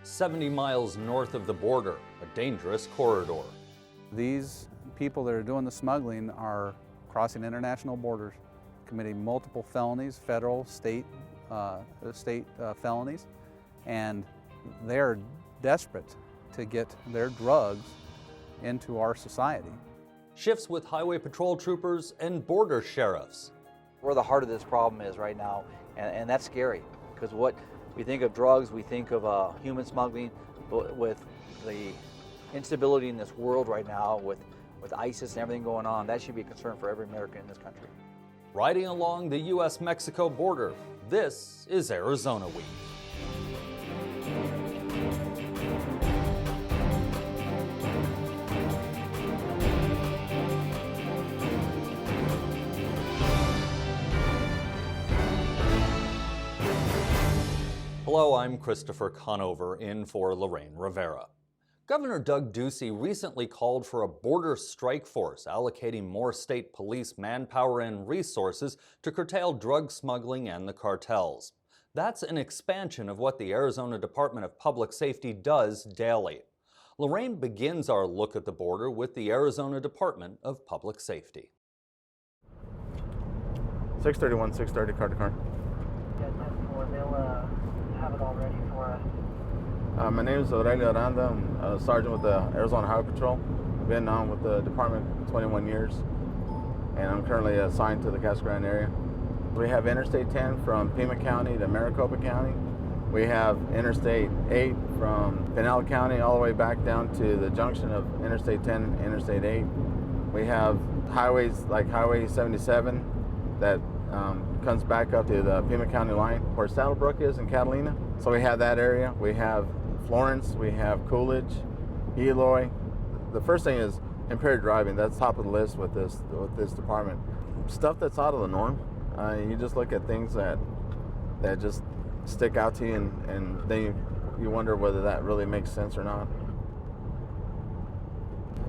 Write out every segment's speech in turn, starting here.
70 miles north of the border, a dangerous corridor. These people that are doing the smuggling are crossing international borders, committing multiple felonies, federal, state felonies, and they're desperate to get their drugs into our society. Shifts with highway patrol troopers and border sheriffs. Where the heart of this problem is right now, and that's scary, because what we think of drugs, we think of human smuggling, but with the instability in this world right now, with ISIS and everything going on, that should be a concern for every American in this country. Riding along the U.S.-Mexico border, this is Arizona Week. Hello, I'm Christopher Conover, in for Lorraine Rivera. Governor Doug Ducey recently called for a border strike force, allocating more state police manpower and resources to curtail drug smuggling and the cartels. That's an expansion of what the Arizona Department of Public Safety does daily. Lorraine begins our look at the border with the Arizona Department of Public Safety. 631, 630, car to car. Yeah, 10-4, they'll have it all ready for us. My name is Aurelio Aranda. I'm a sergeant with the Arizona Highway Patrol. Been on with the department 21 years, and I'm currently assigned to the Casa Grande area. We have Interstate 10 from Pima County to Maricopa County. We have Interstate 8 from Pinal County all the way back down to the junction of Interstate 10 and Interstate 8. We have highways like Highway 77 that comes back up to the Pima County line where Saddlebrook is in Catalina. So we have that area. We have Florence, we have Coolidge, Eloy. The first thing is impaired driving. That's top of the list with this department. Stuff that's out of the norm. You just look at things that just stick out to you, and then you wonder whether that really makes sense or not.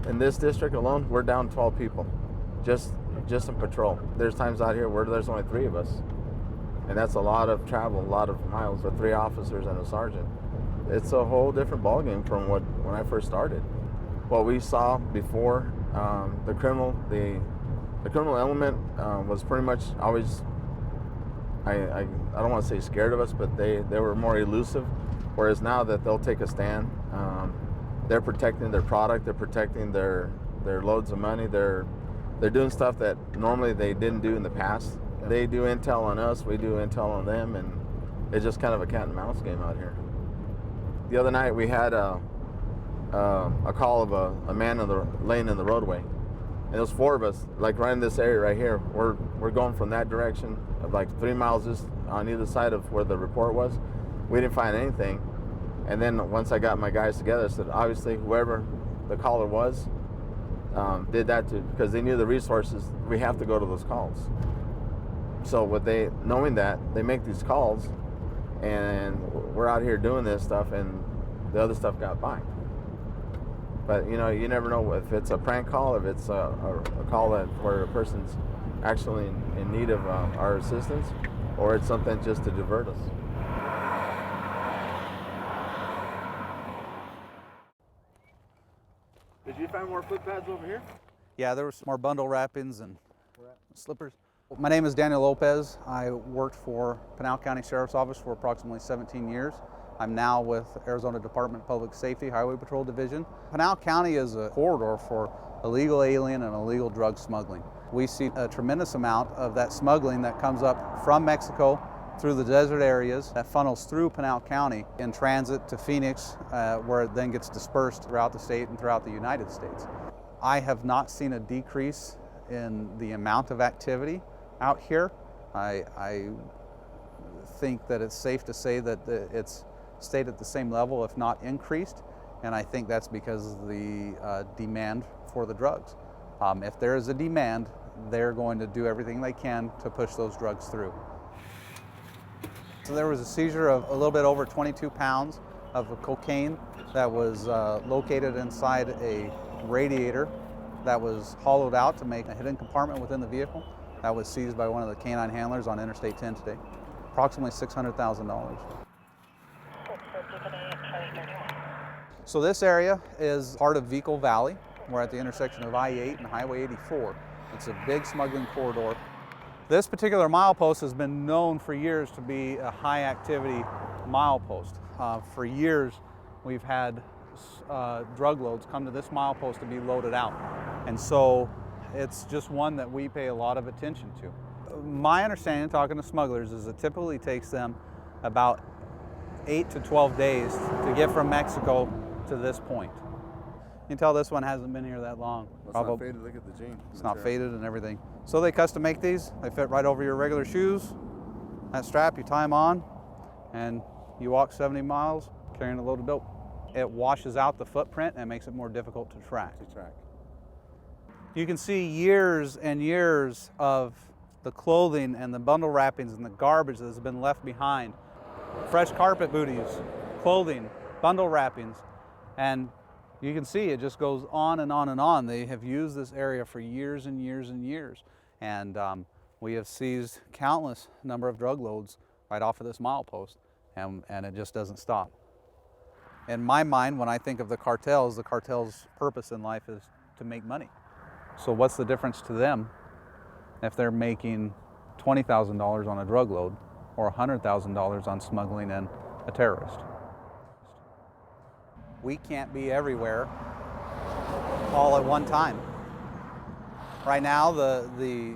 In this district alone, we're down 12 people, just in patrol. There's times out here where there's only 3 of us, and that's a lot of travel, a lot of miles with 3 officers and a sergeant. It's a whole different ballgame from when I first started. What we saw before, the criminal element was pretty much always, I don't want to say scared of us, but they were more elusive. Whereas now that they'll take a stand, they're protecting their product, they're protecting their loads of money, they're doing stuff that normally they didn't do in the past. They do intel on us, we do intel on them, and it's just kind of a cat and mouse game out here. The other night we had a call of a man laying in the roadway, and there was 4 of us, like right in this area right here. We're going from that direction of like 3 miles just on either side of where the report was. We didn't find anything, and then once I got my guys together, I said obviously whoever the caller was did that because they knew the resources. We have to go to those calls. So knowing that, they make these calls, and we're out here doing this stuff, and the other stuff got by. But you never know if it's a prank call, if it's a call where a person's actually in need of our assistance, or it's something just to divert us. Did you find more footpads over here? Yeah, there was more bundle wrappings and slippers. My name is Daniel Lopez. I worked for Pinal County Sheriff's Office for approximately 17 years. I'm now with Arizona Department of Public Safety, Highway Patrol Division. Pinal County is a corridor for illegal alien and illegal drug smuggling. We see a tremendous amount of that smuggling that comes up from Mexico through the desert areas that funnels through Pinal County in transit to Phoenix, where it then gets dispersed throughout the state and throughout the United States. I have not seen a decrease in the amount of activity out here. I think that it's safe to say that it's stayed at the same level, if not increased, and I think that's because of the demand for the drugs. If there is a demand, they're going to do everything they can to push those drugs through. So there was a seizure of a little bit over 22 pounds of cocaine that was located inside a radiator that was hollowed out to make a hidden compartment within the vehicle. That was seized by one of the canine handlers on Interstate 10 today. Approximately $600,000. So this area is part of Vehicle Valley. We're at the intersection of I-8 and Highway 84. It's a big smuggling corridor. This particular milepost has been known for years to be a high activity milepost. For years, we've had drug loads come to this milepost to be loaded out. And so it's just one that we pay a lot of attention to. My understanding, talking to smugglers, is it typically takes them about 8 to 12 days to get from Mexico to this point. You can tell this one hasn't been here that long. It's not faded, look at the jean. It's not faded and everything. So they custom make these. They fit right over your regular shoes. That strap, you tie them on, and you walk 70 miles carrying a load of dope. It washes out the footprint and makes it more difficult to track. You can see years and years of the clothing and the bundle wrappings and the garbage that has been left behind. Fresh carpet booties, clothing, bundle wrappings, and you can see it just goes on and on and on. They have used this area for years and years and years. And we have seized countless number of drug loads right off of this milepost, and it just doesn't stop. In my mind, when I think of the cartel's purpose in life is to make money. So what's the difference to them if they're making $20,000 on a drug load or $100,000 on smuggling in a terrorist? We can't be everywhere all at one time. Right now, the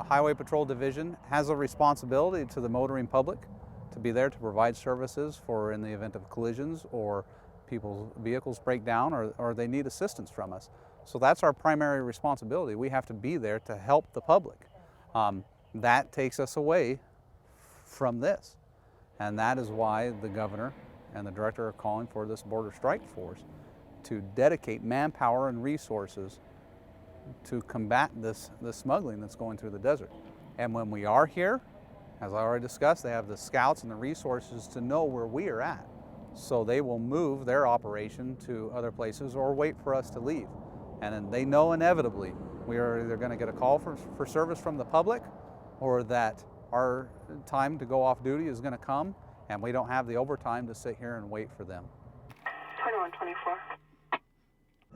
Highway Patrol Division has a responsibility to the motoring public to be there to provide services for in the event of collisions or people's vehicles break down or they need assistance from us. So that's our primary responsibility. We have to be there to help the public. That takes us away from this. And that is why the governor and the director are calling for this border strike force to dedicate manpower and resources to combat this smuggling that's going through the desert. And when we are here, as I already discussed, they have the scouts and the resources to know where we are at. So they will move their operation to other places or wait for us to leave. And then they know inevitably we are either going to get a call for service from the public, or that our time to go off duty is going to come and we don't have the overtime to sit here and wait for them. 2124.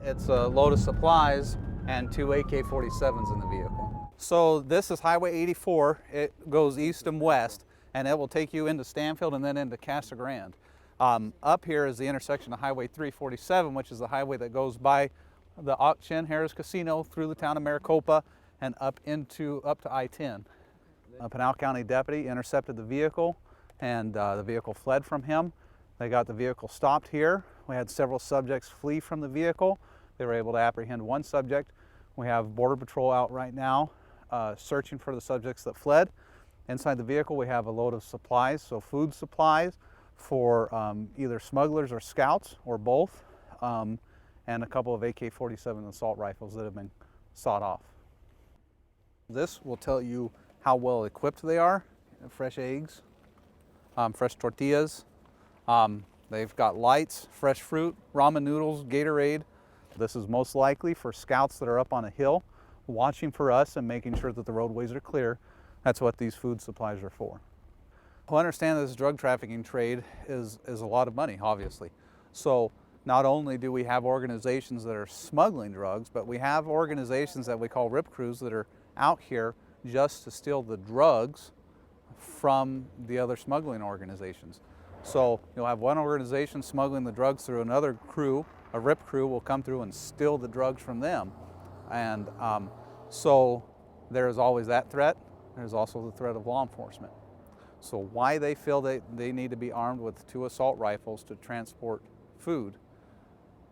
It's a load of supplies and 2 AK-47s in the vehicle. So this is Highway 84. It goes east and west, and it will take you into Stanfield and then into Casa Grande. Up here is the intersection of Highway 347, which is the highway that goes by the Auction Harris Casino through the town of Maricopa and up to I-10. A Pinal County deputy intercepted the vehicle, and the vehicle fled from him. They got the vehicle stopped here. We had several subjects flee from the vehicle. They were able to apprehend one subject. We have Border Patrol out right now searching for the subjects that fled. Inside the vehicle we have a load of supplies, so food supplies for either smugglers or scouts or both, and a couple of AK-47 assault rifles that have been sawed off. This will tell you how well equipped they are. Fresh eggs, fresh tortillas. They've got lights, fresh fruit, ramen noodles, Gatorade. This is most likely for scouts that are up on a hill watching for us and making sure that the roadways are clear. That's what these food supplies are for. I understand this drug trafficking trade is a lot of money, obviously. So not only do we have organizations that are smuggling drugs, but we have organizations that we call RIP crews that are out here just to steal the drugs from the other smuggling organizations. So you'll have one organization smuggling the drugs through another crew. A RIP crew will come through and steal the drugs from them. And so there is always that threat. There's also the threat of law enforcement. So why they feel they need to be armed with 2 assault rifles to transport food,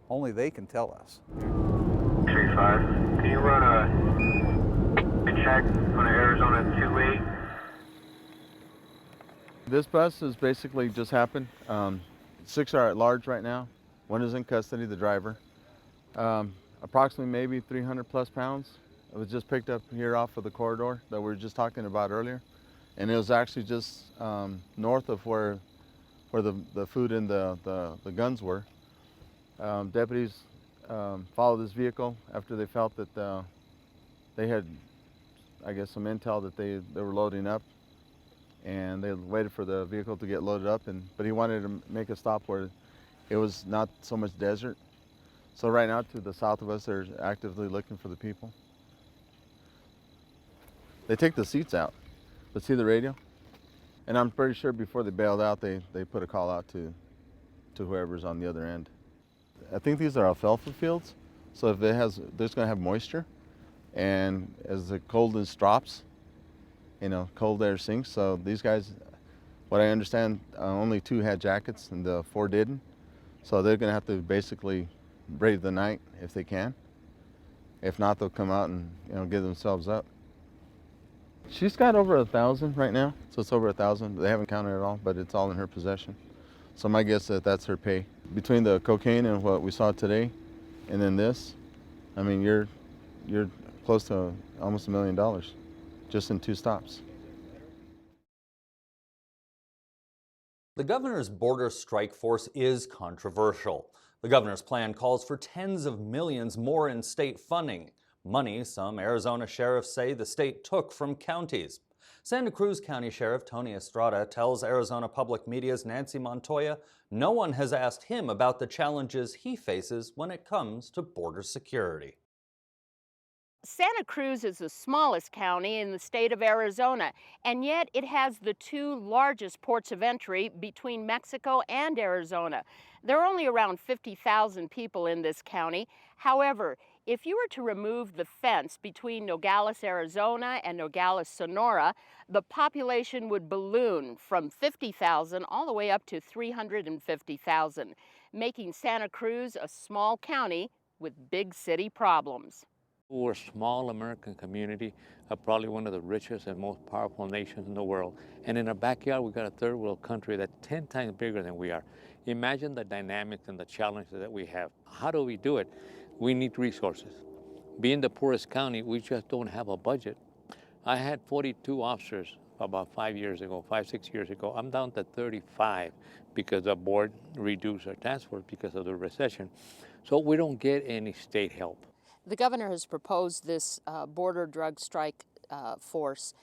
only they can tell us. 35, can you run a check on Arizona 28? This bus has basically just happened. 6 are at large right now. 1 is in custody, the driver. Approximately maybe 300 plus pounds. It was just picked up here off of the corridor that we were just talking about earlier. And it was actually just north of where the food and the guns were. Deputies followed this vehicle after they felt that they had, I guess, some intel that they were loading up. And they waited for the vehicle to get loaded up, but he wanted to make a stop where it was not so much desert. So right now to the south of us, they're actively looking for the people. They take the seats out, but see the radio? And I'm pretty sure before they bailed out, they put a call out to whoever's on the other end. I think these are alfalfa fields, so if there's going to have moisture, and as the coldness drops, cold air sinks. So these guys, what I understand, only 2 had jackets and the 4 didn't. So they're going to have to basically brave the night if they can. If not, they'll come out and give themselves up. She's got over 1,000 right now, so it's over 1,000. They haven't counted it all, but it's all in her possession. So my guess is that's her pay. Between the cocaine and what we saw today, and then this, I mean, you're close to almost $1 million just in 2 stops. The governor's border strike force is controversial. The governor's plan calls for tens of millions more in state funding, money some Arizona sheriffs say the state took from counties. Santa Cruz County Sheriff Tony Estrada tells Arizona Public Media's Nancy Montoya no one has asked him about the challenges he faces when it comes to border security. Santa Cruz is the smallest county in the state of Arizona, and yet it has the 2 largest ports of entry between Mexico and Arizona. There are only around 50,000 people in this county. However, if you were to remove the fence between Nogales, Arizona and Nogales, Sonora, the population would balloon from 50,000 all the way up to 350,000, making Santa Cruz a small county with big city problems. We're a small American community, probably one of the richest and most powerful nations in the world. And in our backyard, we've got a third world country that's 10 times bigger than we are. Imagine the dynamics and the challenges that we have. How do we do it? We need resources. Being the poorest county, we just don't have a budget. I had 42 officers about 5 years ago, 6 years ago. I'm down to 35 because the board reduced our task force because of the recession. So we don't get any state help. The governor has proposed this border drug strike force.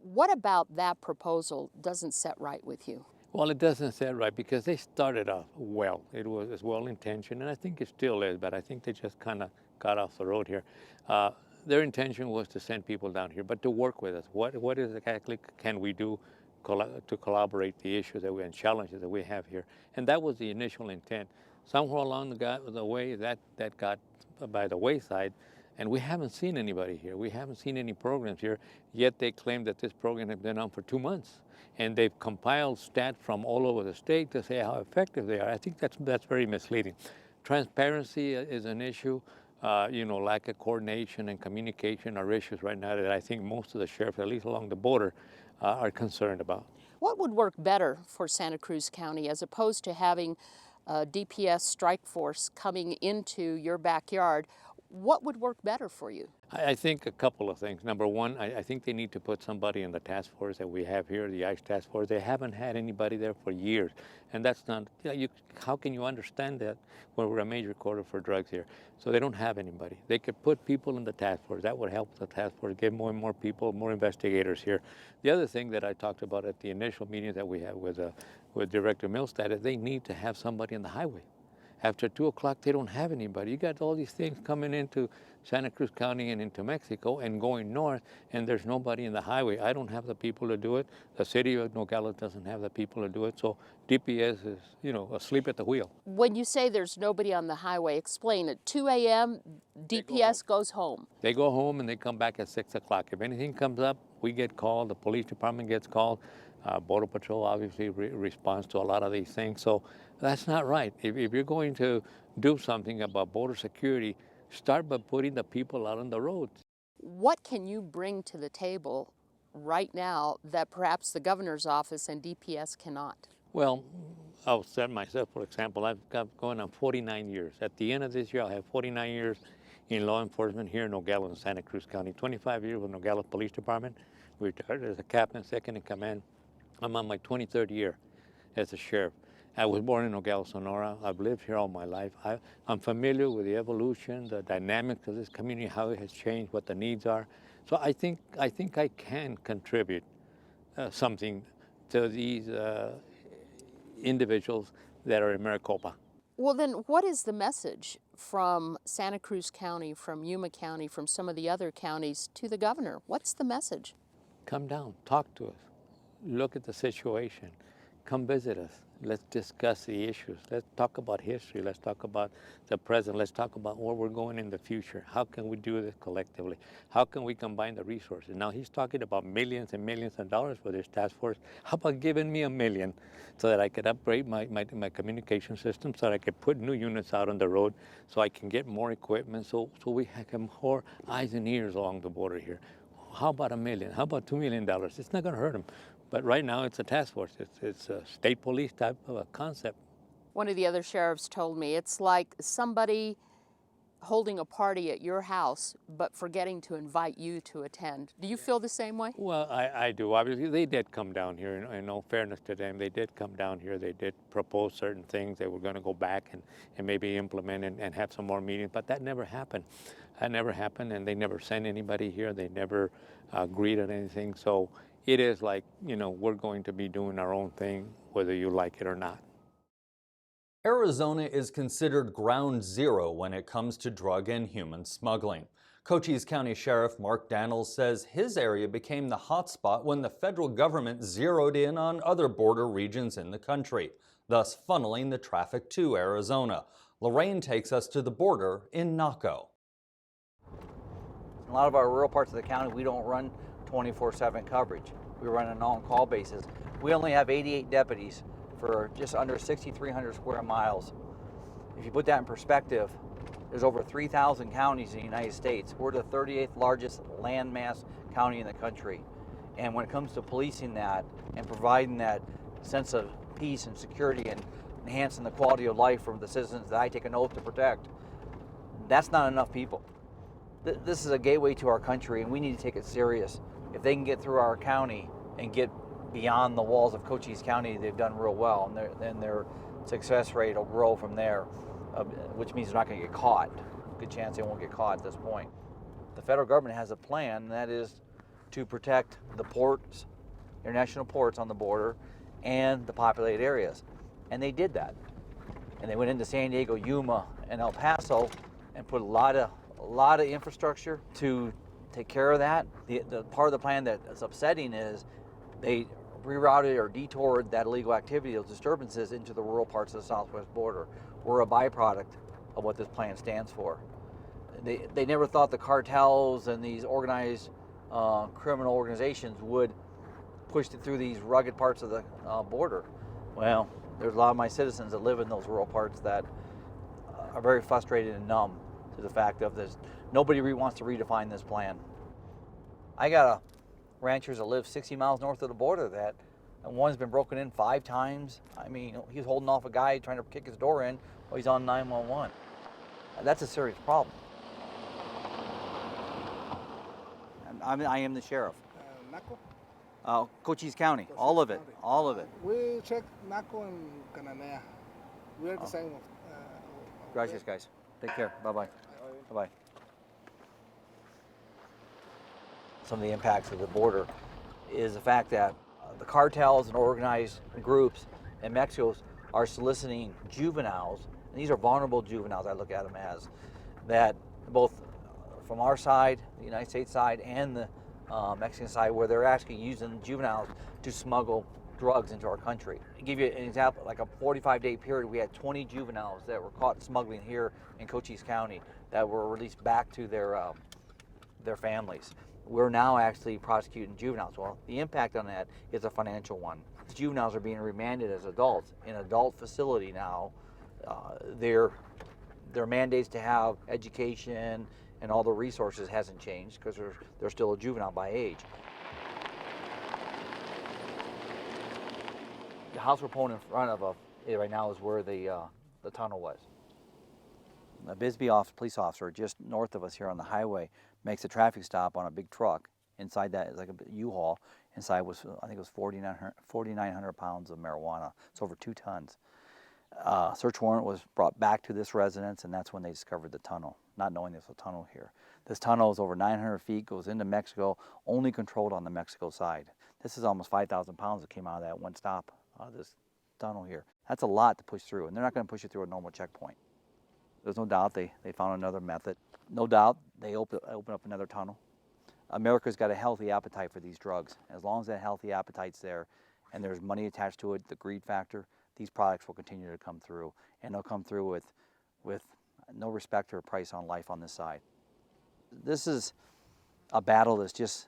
What about that proposal doesn't set right with you? Well, it doesn't set right because they started off well. It was well-intentioned, and I think it still is, but I think they just kind of got off the road here. Their intention was to send people down here, but to work with us. What exactly can we do to collaborate the issues and challenges that we have here? And that was the initial intent. Somewhere along the way, that got by the wayside, and we haven't seen anybody here. We haven't seen any programs here, yet they claim that this program has been on for 2 months. And they've compiled stats from all over the state to say how effective they are. I think that's very misleading. Transparency is an issue. Lack of coordination and communication are issues right now that I think most of the sheriffs, at least along the border, are concerned about. What would work better for Santa Cruz County as opposed to having DPS Strikeforce coming into your backyard? What would work better for you? I think a couple of things. Number one, I think they need to put somebody in the task force that we have here, the ICE task force. They haven't had anybody there for years. And that's not, how can you understand that when we're a major quarter for drugs here? So they don't have anybody. They could put people in the task force. That would help the task force get more and more people, more investigators here. The other thing that I talked about at the initial meeting that we had with Director Milstead is they need to have somebody on the highway. After 2 o'clock, they don't have anybody. You got all these things coming into Santa Cruz County and into Mexico and going north, and there's nobody in the highway. I don't have the people to do it. The city of Nogales doesn't have the people to do it. So DPS is, asleep at the wheel. When you say there's nobody on the highway, explain it. 2 a.m., DPS goes home. They go home and they come back at 6 o'clock. If anything comes up, we get called. The police department gets called. Border Patrol obviously responds to a lot of these things. So that's not right. If you're going to do something about border security, start by putting the people out on the roads. What can you bring to the table right now that perhaps the governor's office and DPS cannot? Well, I'll set myself, for example, I've got going on 49 years. At the end of this year, I'll have 49 years in law enforcement here in Nogales and Santa Cruz County, 25 years with Nogales Police Department, retired as a captain, second in command. I'm on my 23rd year as a sheriff. I was born in Nogales, Sonora. I've lived here all my life. I'm familiar with the evolution, the dynamics of this community, how it has changed, what the needs are. So I think I can contribute something to these individuals that are in Maricopa. Well, then what is the message from Santa Cruz County, from Yuma County, from some of the other counties to the governor? What's the message? Come down, talk to us, look at the situation, come visit us. Let's discuss the issues. Let's talk about history. Let's talk about the present. Let's talk about where we're going in the future. How can we do this collectively? How can we combine the resources? Now he's talking about millions and millions of dollars for this task force. How about giving me $1 million so that I could upgrade my communication system, so that I could put new units out on the road, so I can get more equipment, so we have more eyes and ears along the border here. How about $1 million? How about $2 million? It's not going to hurt them. But right now it's a task force. It's a state police type of a concept. One of the other sheriffs told me it's like somebody holding a party at your house but forgetting to invite you to attend. Do you feel the same way? Well, I do. Obviously, they did come down here. In all fairness to them, they did come down here. They did propose certain things. They were going to go back and maybe implement and have some more meetings. But that never happened. That never happened, and they never sent anybody here. They never agreed on anything. So it is like, we're going to be doing our own thing, whether you like it or not. Arizona is considered ground zero when it comes to drug and human smuggling. Cochise County Sheriff Mark Daniels says his area became the hotspot when the federal government zeroed in on other border regions in the country, thus funneling the traffic to Arizona. Lorraine takes us to the border in Naco. In a lot of our rural parts of the county, we don't run 24/7 coverage. We run an on-call basis. We only have 88 deputies for just under 6,300 square miles. If you put that in perspective, there's over 3,000 counties in the United States. We're the 38th largest landmass county in the country. And when it comes to policing that and providing that sense of peace and security and enhancing the quality of life for the citizens that I take an oath to protect, that's not enough people. This is a gateway to our country, and we need to take it serious. If they can get through our county and get beyond the walls of Cochise County, they've done real well, and their success rate will grow from there, which means they're not going to get caught. Good chance they won't get caught at this point. The federal government has a plan, and that is to protect the ports, international ports on the border, and the populated areas. And they did that. And they went into San Diego, Yuma, and El Paso, and put a lot of infrastructure to take care of that. The part of the plan that is upsetting is they rerouted or detoured that illegal activity, those disturbances, into the rural parts of the southwest border. We're a byproduct of what this plan stands for. They never thought the cartels and these organized criminal organizations would push it through these rugged parts of the border. Well, there's a lot of my citizens that live in those rural parts that are very frustrated and numb to the fact of this. Nobody wants to redefine this plan. I got ranchers that live 60 miles north of the border that one's been broken in 5 times. I mean, he's holding off a guy trying to kick his door in while he's on 911. That's a serious problem. I am the sheriff. Naco? Cochise County, all of it, all of it. We check Naco and Cananea. We are the same. Gracias, guys. Take care. Bye-bye. Bye-bye. Some of the impacts of the border is the fact that the cartels and organized groups in Mexico are soliciting juveniles, and these are vulnerable juveniles, I look at them as, that both from our side, the United States side, and the Mexican side, where they're actually using juveniles to smuggle drugs into our country. To give you an example, like a 45-day period, we had 20 juveniles that were caught smuggling here in Cochise County that were released back to their families. We're now actually prosecuting juveniles. Well, the impact on that is a financial one. The juveniles are being remanded as adults in an adult facility now. Their mandates to have education and all the resources hasn't changed because they're still a juvenile by age. The house we're pulling in front of right now is where the tunnel was. A Bisbee police officer just north of us here on the highway makes a traffic stop on a big truck. Inside that is like a U-Haul. Inside was, I think it was 4,900 pounds of marijuana. It's over 2 tons. Search warrant was brought back to this residence, and that's when they discovered the tunnel, not knowing there's a tunnel here. This tunnel is over 900 feet, goes into Mexico, only controlled on the Mexico side. This is almost 5,000 pounds that came out of that one stop, this tunnel here. That's a lot to push through, and they're not going to push it through a normal checkpoint. There's no doubt they found another method. No doubt they open up another tunnel. America's got a healthy appetite for these drugs. As long as that healthy appetite's there and there's money attached to it, the greed factor, these products will continue to come through, and they'll come through with no respect or price on life on this side. This is a battle that's just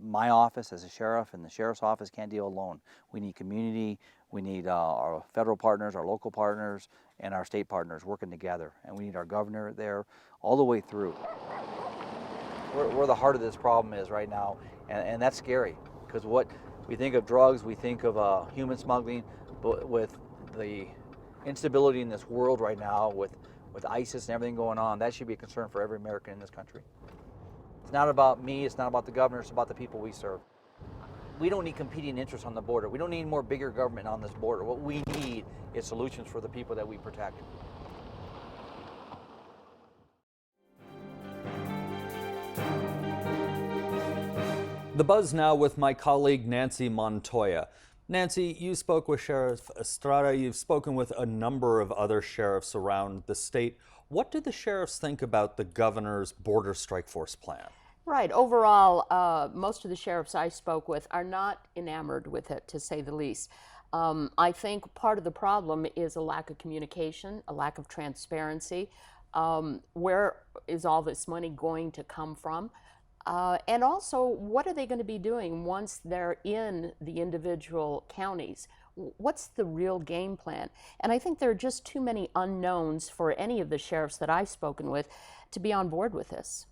my office as a sheriff and the sheriff's office can't deal alone. We need community, we need our federal partners, our local partners, and our state partners working together. And we need our governor there all the way through. Where the heart of this problem is right now, and that's scary, because what we think of drugs, we think of human smuggling, but with the instability in this world right now, with ISIS and everything going on, that should be a concern for every American in this country. It's not about me, it's not about the governor, it's about the people we serve. We don't need competing interests on the border. We don't need more bigger government on this border. What we need is solutions for the people that we protect. The Buzz now with my colleague Nancy Montoya. Nancy, you spoke with Sheriff Estrada. You've spoken with a number of other sheriffs around the state. What do the sheriffs think about the governor's border strike force plan? Right. Overall, most of the sheriffs I spoke with are not enamored with it, to say the least. I think part of the problem is a lack of communication, a lack of transparency. Where is all this money going to come from? And also, what are they going to be doing once they're in the individual counties? What's the real game plan? And I think there are just too many unknowns for any of the sheriffs that I've spoken with to be on board with this.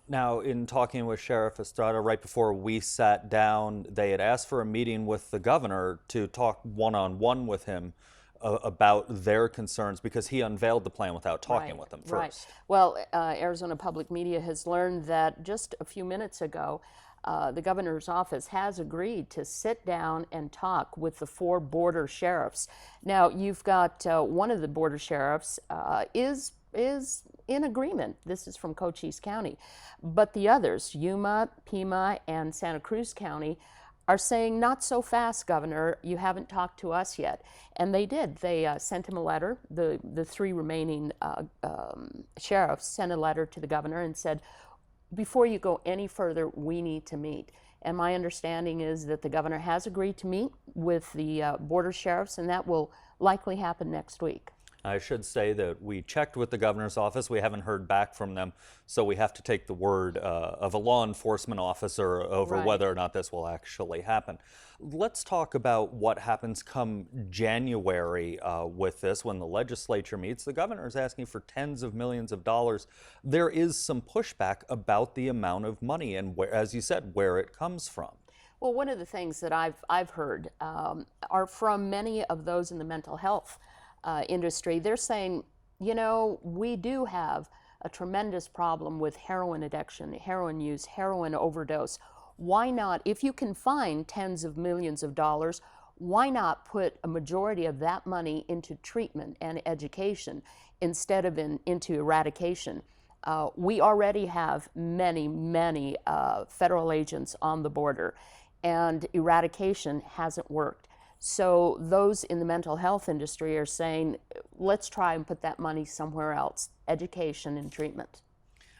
Now, in talking with Sheriff Estrada right before we sat down, they had asked for a meeting with the governor to talk one-on-one with him about their concerns, because he unveiled the plan without talking with them first. Right. Well, Arizona Public Media has learned that just a few minutes ago, the governor's office has agreed to sit down and talk with the 4 border sheriffs. Now, you've got one of the border sheriffs is in agreement. This is from Cochise County. But the others, Yuma, Pima, and Santa Cruz County, are saying, not so fast, Governor, you haven't talked to us yet. And they did. They sent him a letter. The 3 remaining sheriffs sent a letter to the governor and said, before you go any further, we need to meet. And my understanding is that the governor has agreed to meet with the border sheriffs, and that will likely happen next week. I should say that we checked with the governor's office. We haven't heard back from them, so we have to take the word of a law enforcement officer over whether or not this will actually happen. Let's talk about what happens come January with this, when the legislature meets. The governor is asking for tens of millions of dollars. There is some pushback about the amount of money and, where, as you said, where it comes from. Well, one of the things that I've heard are from many of those in the mental health industry. They're saying, you know, we do have a tremendous problem with heroin addiction, heroin use, heroin overdose. Why not, if you can find tens of millions of dollars, why not put a majority of that money into treatment and education instead of into eradication? We already have many federal agents on the border, and eradication hasn't worked. So those in the mental health industry are saying, let's try and put that money somewhere else, education and treatment.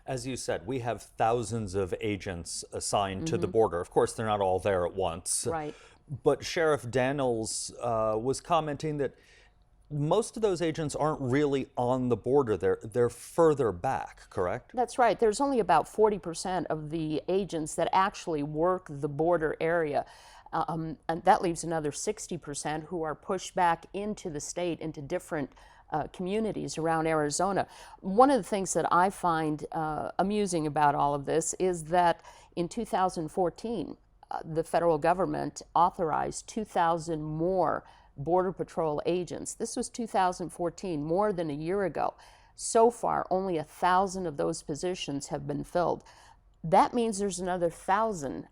As you said, we have thousands of agents assigned to the border. Of course, they're not all there at once. Right. But Sheriff Daniels was commenting that most of those agents aren't really on the border. They're further back, correct? That's right. There's only about 40% of the agents that actually work the border area. And that leaves another 60% who are pushed back into the state, into different communities around Arizona. One of the things that I find amusing about all of this is that in 2014, the federal government authorized 2,000 more Border Patrol agents. This was 2014, more than a year ago. So far, only 1,000 of those positions have been filled. That means there's another 1,000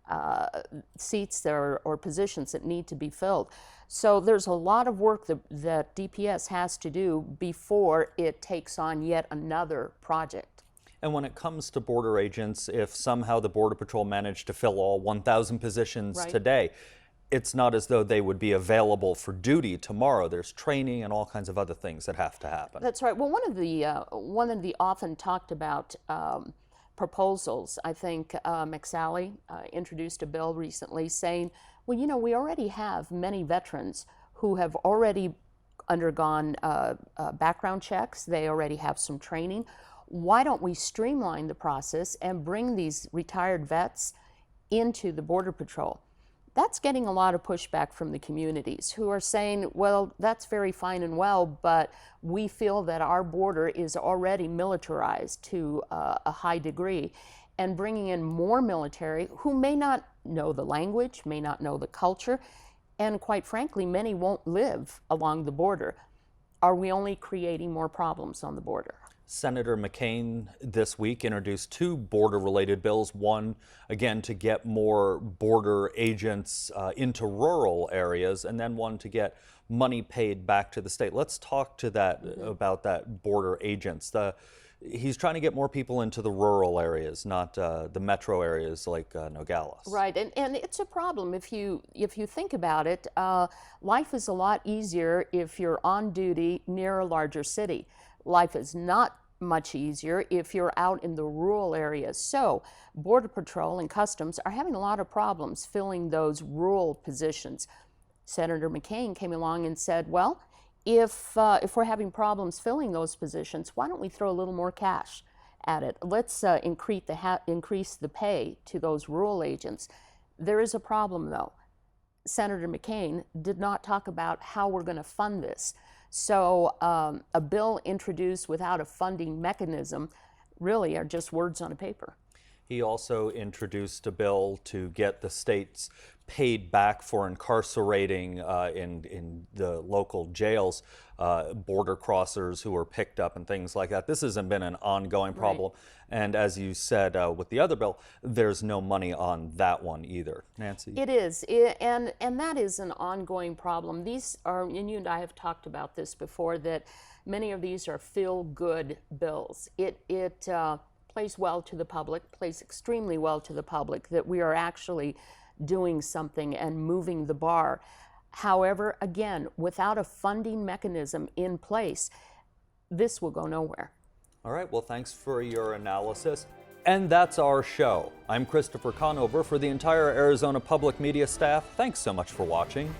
seats there or positions that need to be filled. So there's a lot of work that DPS has to do before it takes on yet another project. And when it comes to border agents, if somehow the Border Patrol managed to fill all 1,000 positions today, it's not as though they would be available for duty tomorrow. There's training and all kinds of other things that have to happen. That's right. Well, one of the often talked about proposals, I think McSally introduced a bill recently saying, well, you know, we already have many veterans who have already undergone background checks. They already have some training. Why don't we streamline the process and bring these retired vets into the Border Patrol? That's getting a lot of pushback from the communities who are saying, well, that's very fine and well, but we feel that our border is already militarized to a high degree, and bringing in more military who may not know the language, may not know the culture, and quite frankly, many won't live along the border. Are we only creating more problems on the border? Senator McCain this week introduced two border-related bills. One, again, to get more border agents into rural areas, and then one to get money paid back to the state. Let's talk to that about that border agents. He's trying to get more people into the rural areas, not the metro areas like Nogales. Right, and it's a problem if you think about it. Life is a lot easier if you're on duty near a larger city. Life is not much easier if you're out in the rural areas. So Border Patrol and Customs are having a lot of problems filling those rural positions. Senator McCain came along and said, well, if we're having problems filling those positions, why don't we throw a little more cash at it? Let's increase the pay to those rural agents. There is a problem, though. Senator McCain did not talk about how we're going to fund this. So a bill introduced without a funding mechanism really are just words on a paper. He also introduced a bill to get the states paid back for incarcerating in the local jails border crossers who were picked up and things like that. This hasn't been an ongoing problem. Right. And as you said with the other bill, there's no money on that one either. Nancy? It is, and that is an ongoing problem. These are, and you and I have talked about this before, that many of these are feel-good bills. It plays well to the public, plays extremely well to the public that we are actually doing something and moving the bar. However, again, without a funding mechanism in place, this will go nowhere. All right, well, thanks for your analysis. And that's our show. I'm Christopher Conover for the entire Arizona Public Media staff. Thanks so much for watching.